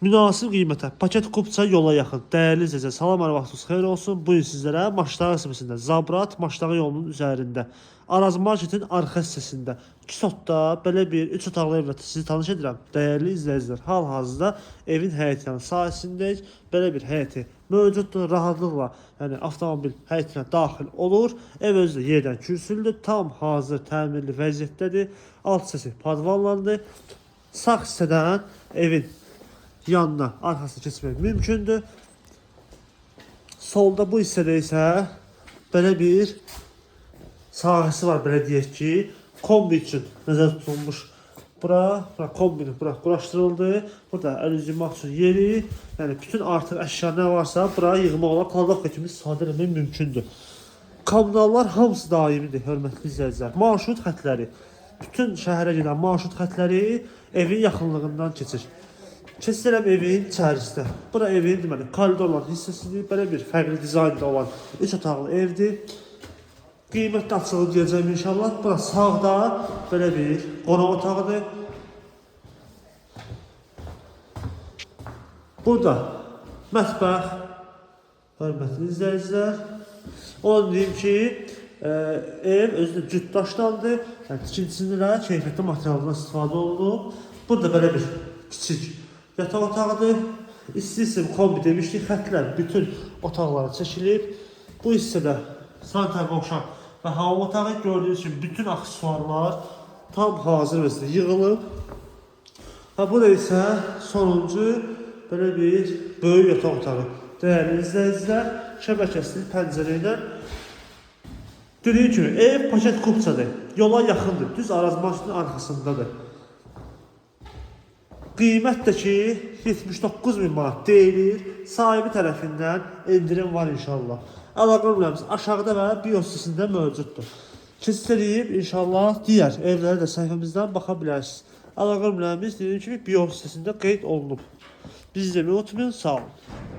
Münasib qiymətə paket kupça yola yaxın. Dəyərli izləyicilər, salam hər vaxtınız xeyir olsun. Bu gün sizlərə Maçdağı isməsində Zabrat Maçdağı yolunun üzərində Araz Marketin arxa hissəsində Kisotda belə bir 3 otaqlı evlə sizi tanış edirəm. Dəyərli izləyicilər, hal-hazırda evin həyətinin sahəsindəyik. Belə bir həyəti mövcuddur, rahatlıqla, yəni avtomobil həyətinə daxil olur. Ev özü də yerdən kürsülüdür, tam hazır təmirli vəziyyətdədir. Alt hissəsi padvallandır. Sağ hissədən evin yanına, arxasına keçmək mümkündür. Solda bu hissədə isə belə bir sahəsi var, belə deyək ki, kombi üçün nəzərdə tutulmuş. Bura kombini quraşdırıldı. Burada əl üz yumaq üçün yeri, yəni bütün artıq əşya nə varsa bura yığmaq olar, kladovka kimi istifadə etmək mümkündür. Kommunallar hamısı daimidir, hörmətli izləyicilər. Marşrut xətləri, bütün şəhərə gedən marşrut xətləri evin yaxınlığından keçir. Keçirəm evin içərisində. Bura evin deməli koridorların hissəsidir. Belə bir fərqli dizaynda olan 3 otaqlı evdir. Qiymətli açılıb deyəcəm inşallah. Bura sağda belə bir qonaq otağıdır. Burada mətbəx, hörmətli izləyicilər. Onu deyim ki, ev özü cütdaşdandır. Yəni tikintisində keyfiyyətli materialdan istifadə olunub. Burada belə bir kiçik yataq otağıdır. İsti kombi demişdik, xətlər bütün otaqlara çəkilib. Bu hissədə sanitar qovşaq və hava otağı gördüyünüz kimi bütün aksesuarlar tam hazır vəziyyətdə yığılıb. Burada isə sonuncu belə bir böyük yataq otağı. Dəyərli izləyicilər, şəbəkəsiz pəncərə ilə dediyim kimi ev paket kupçadır. Yola yaxındır. Düz Araz Marketin arxasındadır. Qiymət də ki 79.000 manat deyilir. Sahibi tərəfindən indirim var inşallah. Əlaqə nömrəmiz aşağıda və bios hissəsində mövcuddur. Keçid edib inşallah digər evlərə də səhifəmizdən baxa bilərsiniz. Əlaqə nömrəmiz dediyim kimi bios hissəsində qeyd olunub. Bizi izləməyi unutmayın. Sağ olun.